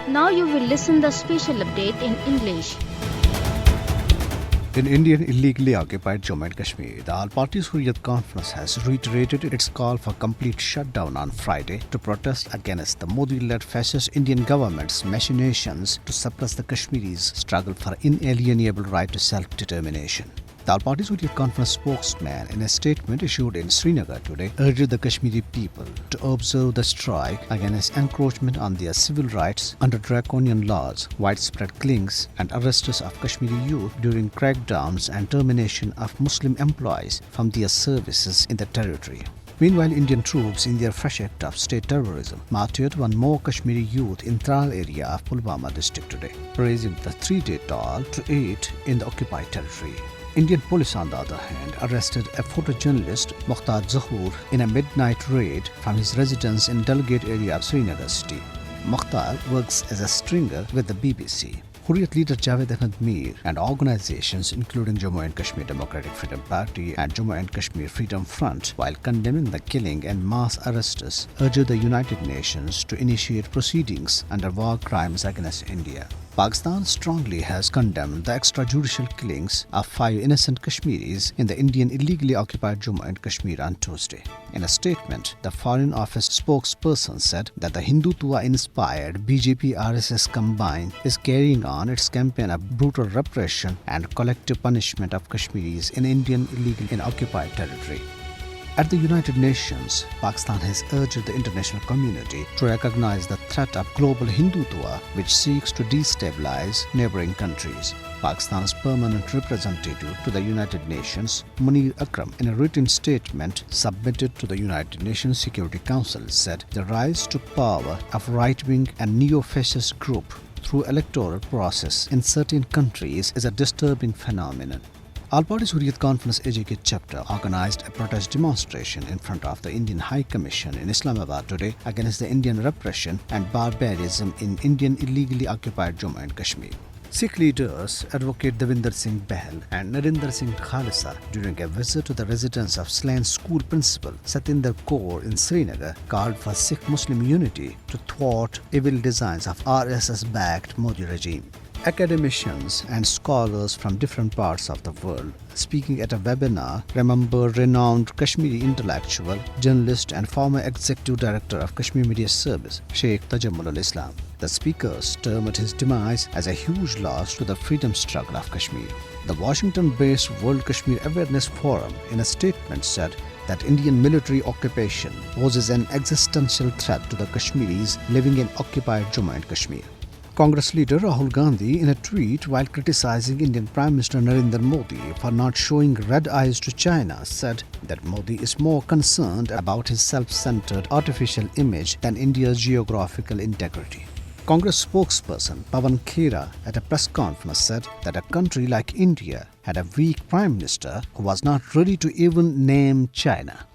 Now you will listen the special update in English. In Indian illegally occupied Jammu and Kashmir, the All Parties Hurriyat Conference has reiterated its call for complete shutdown on Friday to protest against the Modi-led fascist Indian government's machinations to suppress the Kashmiris' struggle for inalienable right to self-determination. The All Parties Hurriyat Conference spokesman, in a statement issued in Srinagar today, urged the Kashmiri people to observe the strike against encroachment on their civil rights under draconian laws, widespread killings and arrests of Kashmiri youth during crackdowns and termination of Muslim employees from their services in the territory. Meanwhile, Indian troops, in their fresh act of state terrorism, martyred one more Kashmiri youth in Tral area of Pulwama district today, raising the 3-day toll to 8 in the occupied territory. Indian police, on the other hand, arrested a photojournalist, Mukhtar Zahoor, in a midnight raid from his residence in Dalgate area of Srinagar city. Mukhtar works as a stringer with the BBC. Hurriyat leader Javed Ahmed Mir and organizations including Jammu and Kashmir Democratic Freedom Party and Jammu and Kashmir Freedom Front, while condemning the killing and mass arrests, urged the United Nations to initiate proceedings under war crimes against India. Pakistan strongly has condemned the extrajudicial killings of 5 innocent Kashmiris in the Indian illegally occupied Jammu and Kashmir on Tuesday. In a statement, the Foreign Office spokesperson said that the Hindutva-inspired BJP-RSS combine is carrying on its campaign of brutal repression and collective punishment of Kashmiris in Indian illegally occupied territory. At the United Nations, Pakistan has urged the international community to recognize the threat of global Hindutva, which seeks to destabilize neighboring countries. Pakistan's permanent representative to the United Nations, Munir Akram, in a written statement submitted to the United Nations Security Council, said the rise to power of right-wing and neo-fascist group through electoral process in certain countries is a disturbing phenomenon. All Parties Hurriyat Conference AJK chapter organized a protest demonstration in front of the Indian High Commission in Islamabad today against the Indian repression and barbarism in Indian illegally occupied Jammu and Kashmir. Sikh leaders Advocate Devinder Singh Bahl and Narinder Singh Khalsa, during a visit to the residence of slain school principal Satinder Kaur in Srinagar, called for Sikh Muslim unity to thwart evil designs of RSS-backed Modi regime. Academicians and scholars from different parts of the world, speaking at a webinar, remember renowned Kashmiri intellectual, journalist and former executive director of Kashmir Media Service, Sheikh Tajammul al-Islam. The speakers termed his demise as a huge loss to the freedom struggle of Kashmir. The Washington-based World Kashmir Awareness Forum, in a statement, said that Indian military occupation poses an existential threat to the Kashmiris living in occupied Jammu and Kashmir. Congress leader Rahul Gandhi, in a tweet while criticizing Indian Prime Minister Narendra Modi for not showing red eyes to China, said that Modi is more concerned about his self-centered artificial image than India's geographical integrity. Congress spokesperson Pawan Khera at a press conference said that a country like India had a weak prime minister who was not ready to even name China.